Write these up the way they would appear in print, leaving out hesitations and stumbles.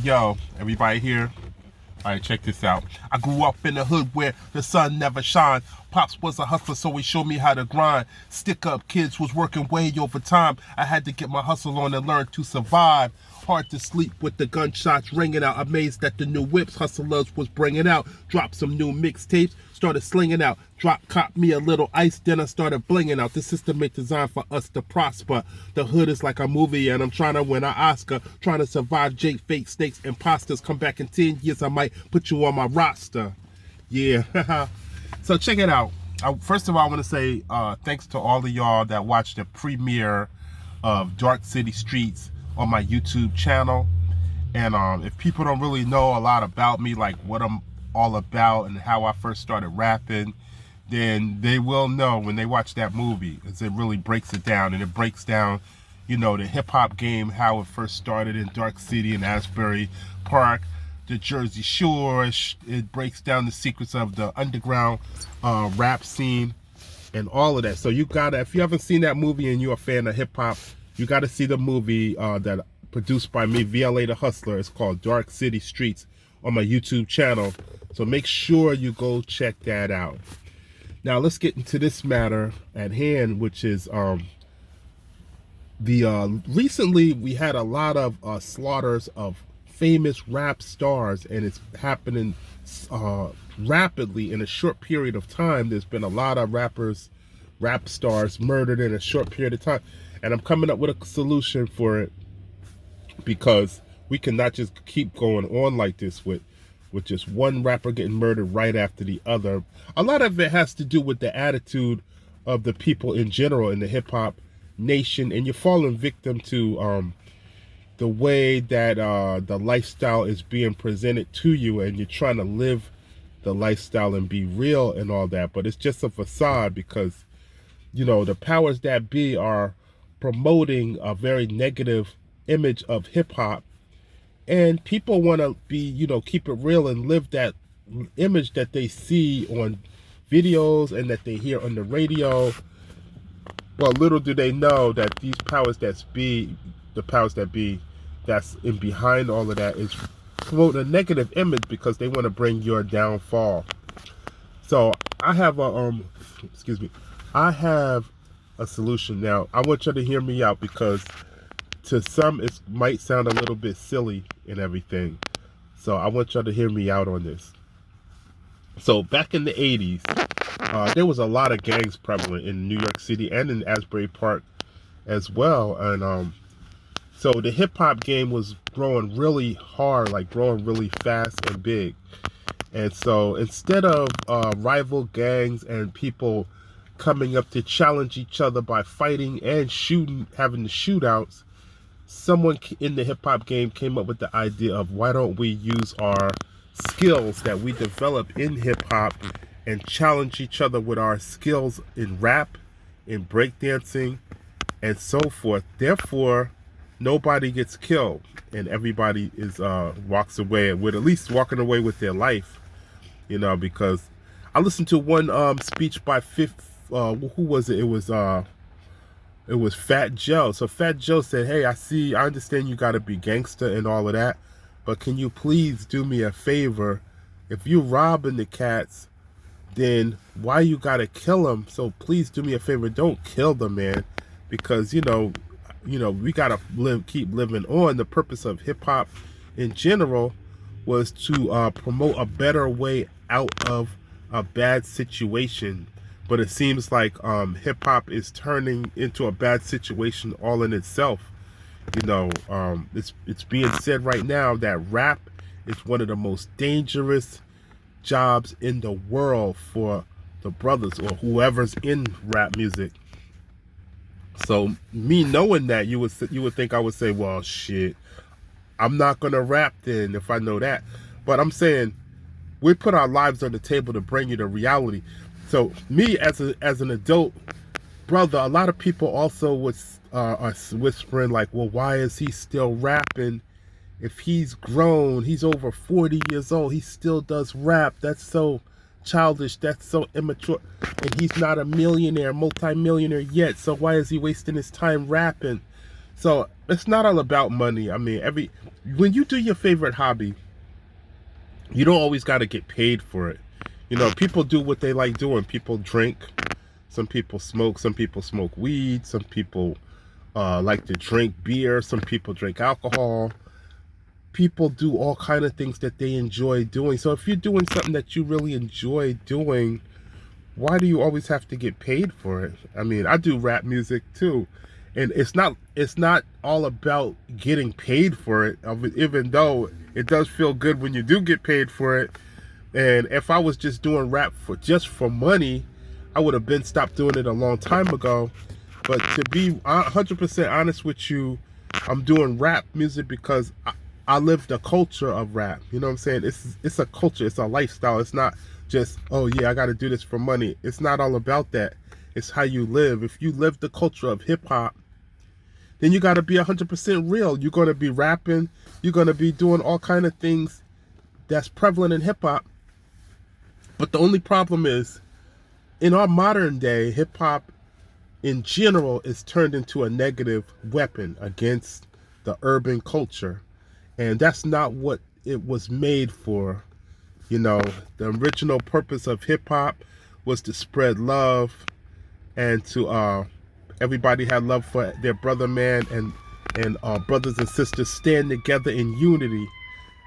Yo, everybody here? Alright, check this out. I grew up in the hood where the sun never shined. Pops was a hustler, so he showed me how to grind. Stick up kids was working way over time. I had to get my hustle on and learn to survive. Hard to sleep with the gunshots ringing out. Amazed at the new whips hustlers was bringing out. Dropped some new mixtapes, started slinging out. Caught me a little ice, then I started blinging out. The system ain't designed for us to prosper. The hood is like a movie and I'm trying to win an Oscar. Trying to survive Jake, fake snakes, imposters. Come back in 10 years, I might put you on my roster. Yeah. So check it out. First of all, I want to say thanks to all of y'all that watched the premiere of Dark City Streets on my YouTube channel. And if people don't really know a lot about me, like what I'm all about and how I first started rapping, then they will know when they watch that movie, because it really breaks it down. And it breaks down, you know, the hip-hop game, how it first started in Dark City and Asbury Park, the Jersey Shore. It breaks down the secrets of the underground rap scene and all of that. So you gotta, if you haven't seen that movie and you're a fan of hip-hop, you gotta see the movie that produced by me, VLA the Hustler. It's called Dark City Streets on my YouTube channel. So make sure you go check that out. Now let's get into this matter at hand, which is recently we had a lot of slaughters of famous rap stars, and it's happening rapidly in a short period of time. There's been a lot of rap stars murdered in a short period of time, and I'm coming up with a solution for it, because we cannot just keep going on like this with just one rapper getting murdered right after the other. A lot of it has to do with the attitude of the people in general in the hip-hop nation, and you're falling victim to the way that the lifestyle is being presented to you, and you're trying to live the lifestyle and be real and all that, but it's just a facade, because, you know, the powers that be are promoting a very negative image of hip-hop, and people want to be, you know, keep it real and live that image that they see on videos and that they hear on the radio. Well, little do they know that these powers that be, the powers that be that's in behind all of that, is promote a negative image because they want to bring your downfall. So I have a I have a solution. Now I want you to hear me out, because to some it might sound a little bit silly and everything. So I want y'all to hear me out on this. So back in the 80s, there was a lot of gangs prevalent in New York City and in Asbury Park as well. And so the hip-hop game was growing really hard, like growing really fast and big. And so instead of rival gangs and people coming up to challenge each other by fighting and shooting, having the shootouts, someone in the hip-hop game came up with the idea of, why don't we use our skills that we develop in hip-hop and challenge each other with our skills in rap, in breakdancing, and so forth. Therefore, nobody gets killed, and everybody is walks away with, at least walking away with their life, you know. Because I listened to one speech by who was it? It was Fat Joe. So Fat Joe said, hey, I understand you got to be gangster and all of that, but can you please do me a favor? If you robbing the cats, then why you got to kill them? So please do me a favor. Don't kill them, man, because, you know, we got to keep living on. The purpose of hip hop in general was to promote a better way out of a bad situation. But it seems like hip-hop is turning into a bad situation all in itself. You know, it's being said right now that rap is one of the most dangerous jobs in the world for the brothers or whoever's in rap music. So me knowing that, you would think I would say, well, shit, I'm not gonna rap then if I know that. But I'm saying we put our lives on the table to bring you the reality. So me as an adult brother, a lot of people also are whispering like, well, why is he still rapping? If he's grown, he's over 40 years old, he still does rap. That's so childish, that's so immature, and he's not a millionaire, multi-millionaire yet, so why is he wasting his time rapping? So it's not all about money. I mean, when you do your favorite hobby, you don't always got to get paid for it. You know, people do what they like doing. People drink, some people smoke weed, some people like to drink beer, some people drink alcohol. People do all kind of things that they enjoy doing. So if you're doing something that you really enjoy doing, why do you always have to get paid for it? I mean, I do rap music too, and it's not all about getting paid for it, even though it does feel good when you do get paid for it. And if I was just doing rap for money, I would have been stopped doing it a long time ago. But to be 100% honest with you, I'm doing rap music because I live the culture of rap. You know what I'm saying? It's a culture, it's a lifestyle. It's not just, oh yeah, I got to do this for money. It's not all about that. It's how you live. If you live the culture of hip hop, then you got to be 100% real. You're going to be rapping. You're going to be doing all kind of things that's prevalent in hip hop. But the only problem is, in our modern day, hip hop in general is turned into a negative weapon against the urban culture. And that's not what it was made for. You know, the original purpose of hip hop was to spread love and to everybody had love for their brother man, and brothers and sisters stand together in unity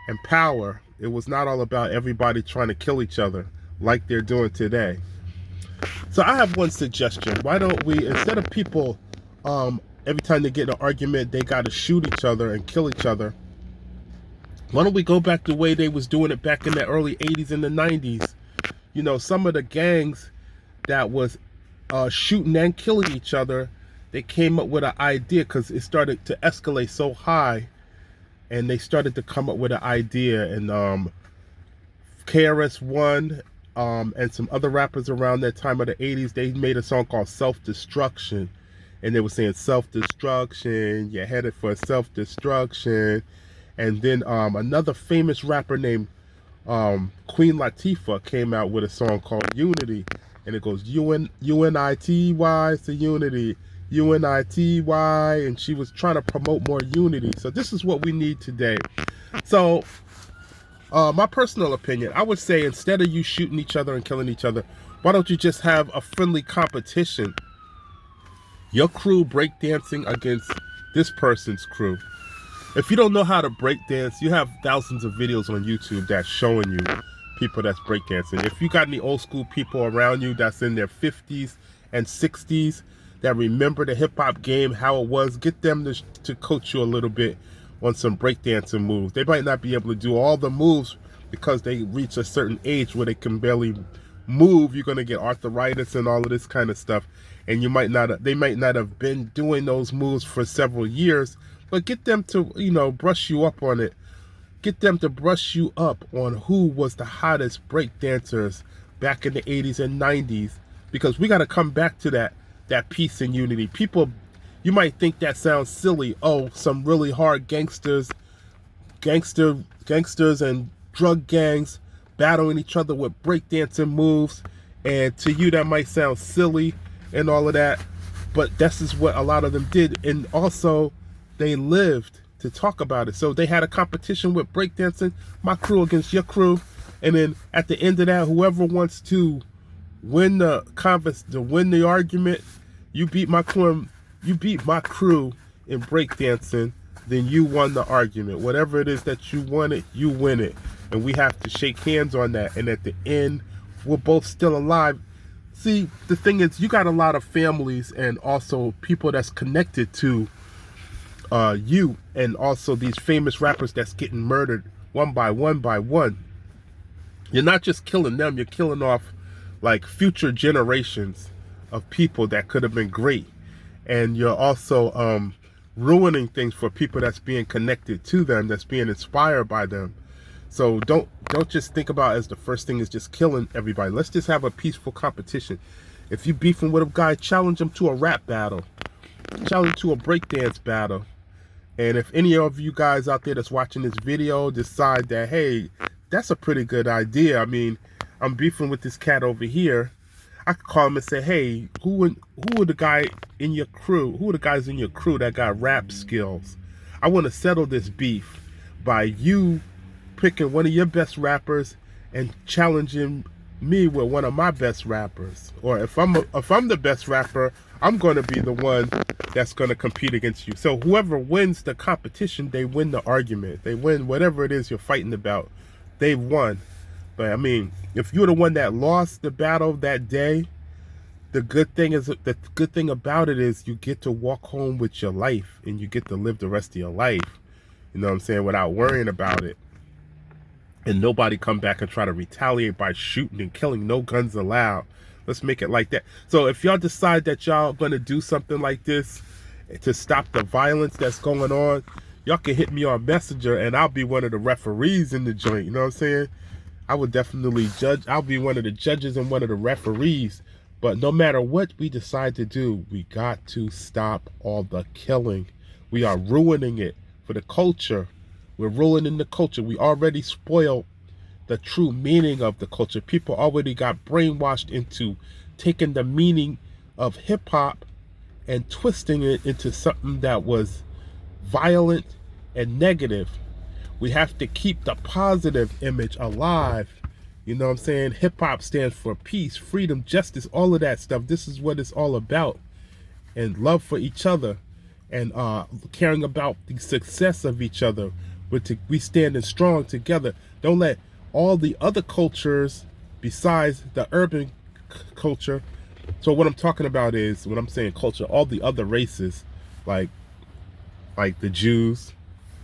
and power. It was not all about everybody trying to kill each other like they're doing today. So I have one suggestion. Why don't we, instead of people every time they get in an argument they got to shoot each other and kill each other, why don't we go back the way they was doing it back in the early 80s and the 90s? You know, some of the gangs that was shooting and killing each other, they came up with an idea because it started to escalate so high, and they started to come up with an idea. And KRS-One and some other rappers around that time of the 80s, they made a song called Self-Destruction. And they were saying, self-destruction, you're headed for self-destruction. And then another famous rapper named Queen Latifah came out with a song called Unity. And it goes, U-N-I-T-Y, it's a unity, U-N-I-T-Y. And she was trying to promote more unity. So this is what we need today. So my personal opinion, I would say, instead of you shooting each other and killing each other, why don't you just have a friendly competition? Your crew breakdancing against this person's crew. If you don't know how to breakdance, you have thousands of videos on YouTube that's showing you people that's breakdancing. If you got any old school people around you that's in their 50s and 60s that remember the hip hop game, how it was, get them to coach you a little bit on some breakdancing moves. They might not be able to do all the moves because they reach a certain age where they can barely move. You're going to get arthritis and all of this kind of stuff. And they might not have been doing those moves for several years, but get them to, you know, brush you up on it. Get them to brush you up on who was the hottest break dancers back in the 80s and 90s, because we got to come back to that peace and unity. People, you might think that sounds silly. Oh, some really hard gangsters and drug gangs battling each other with breakdancing moves. And to you, that might sound silly and all of that. But this is what a lot of them did. And also, they lived to talk about it. So they had a competition with breakdancing, my crew against your crew. And then at the end of that, whoever wants to win the argument, you beat my crew in breakdancing, then you won the argument. Whatever it is that you wanted, you win it. And we have to shake hands on that. And at the end, we're both still alive. See, the thing is, you got a lot of families and also people that's connected to you, and also these famous rappers that's getting murdered one by one. You're not just killing them, you're killing off like future generations of people that could have been great. And you're also ruining things for people that's being connected to them, that's being inspired by them. So don't just think about as the first thing is just killing everybody. Let's just have a peaceful competition. If you beefing with a guy, challenge him to a rap battle, challenge him to a breakdance battle. And if any of you guys out there that's watching this video decide that, hey, that's a pretty good idea. I mean, I'm beefing with this cat over here, I could call them and say, hey, who are the guy in your crew? Who are the guys in your crew that got rap skills? I want to settle this beef by you picking one of your best rappers and challenging me with one of my best rappers. Or if I'm the best rapper, I'm going to be the one that's going to compete against you. So whoever wins the competition, they win the argument. They win whatever it is you're fighting about. They've won. But I mean, if you're the one that lost the battle that day, the good thing about it is you get to walk home with your life and you get to live the rest of your life. You know what I'm saying? Without worrying about it. And nobody come back and try to retaliate by shooting and killing. No guns allowed. Let's make it like that. So if y'all decide that y'all gonna do something like this to stop the violence that's going on, y'all can hit me on Messenger and I'll be one of the referees in the joint. You know what I'm saying? I would definitely judge. I'll be one of the judges and one of the referees. But no matter what we decide to do, we got to stop all the killing. We are ruining it for the culture. We're ruining the culture. We already spoiled the true meaning of the culture. People already got brainwashed into taking the meaning of hip hop and twisting it into something that was violent and negative. We have to keep the positive image alive. You know what I'm saying? Hip hop stands for peace, freedom, justice, all of that stuff. This is what it's all about. And love for each other and caring about the success of each other. We standing strong together. Don't let all the other cultures besides the urban culture. So what I'm talking about is, when I'm saying culture, all the other races, like the Jews.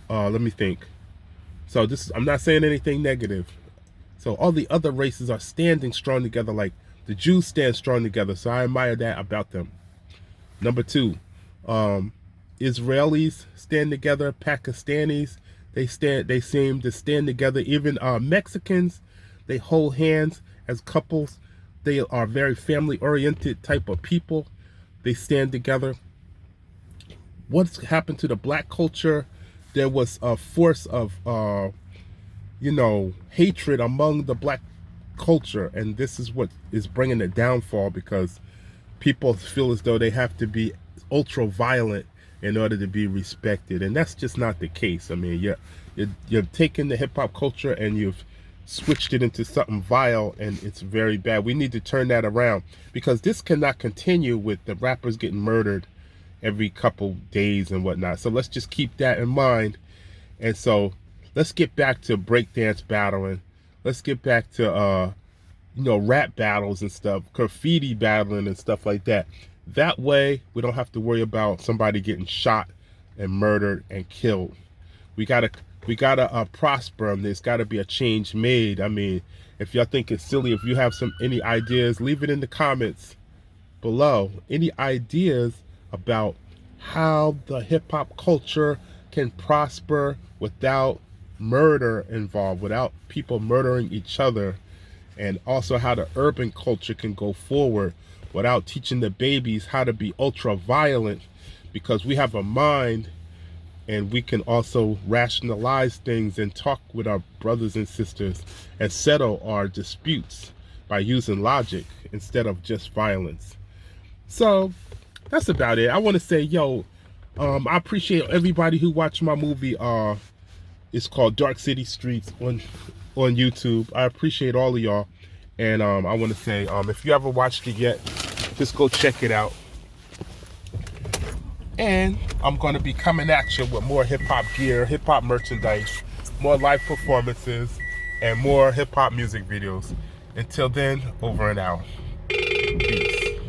Let me think. So I'm not saying anything negative. So all the other races are standing strong together, like the Jews stand strong together. So I admire that about them. Number two, Israelis stand together. Pakistanis, they seem to stand together. Even Mexicans, they hold hands as couples. They are very family-oriented type of people. They stand together. What's happened to the black culture? There was a force of, hatred among the black culture. And this is what is bringing the downfall, because people feel as though they have to be ultra violent in order to be respected. And that's just not the case. I mean, you're taking the hip hop culture and you've switched it into something vile, and it's very bad. We need to turn that around, because this cannot continue with the rappers getting murdered every couple days and whatnot. So let's just keep that in mind. And so let's get back to breakdance battling. Let's get back to rap battles and stuff, graffiti battling and stuff like that. That way we don't have to worry about somebody getting shot and murdered and killed. We gotta prosper, and there's gotta be a change made. I mean, if y'all think it's silly, if you have any ideas, leave it in the comments below. Any ideas about how the hip-hop culture can prosper without murder involved, without people murdering each other, and also how the urban culture can go forward without teaching the babies how to be ultra violent, because we have a mind and we can also rationalize things and talk with our brothers and sisters and settle our disputes by using logic instead of just violence. So that's about it. I want to say, I appreciate everybody who watched my movie. It's called Dark City Streets on YouTube. I appreciate all of y'all. And I want to say, if you haven't watched it yet, just go check it out. And I'm going to be coming at you with more hip-hop gear, hip-hop merchandise, more live performances, and more hip-hop music videos. Until then, over and out.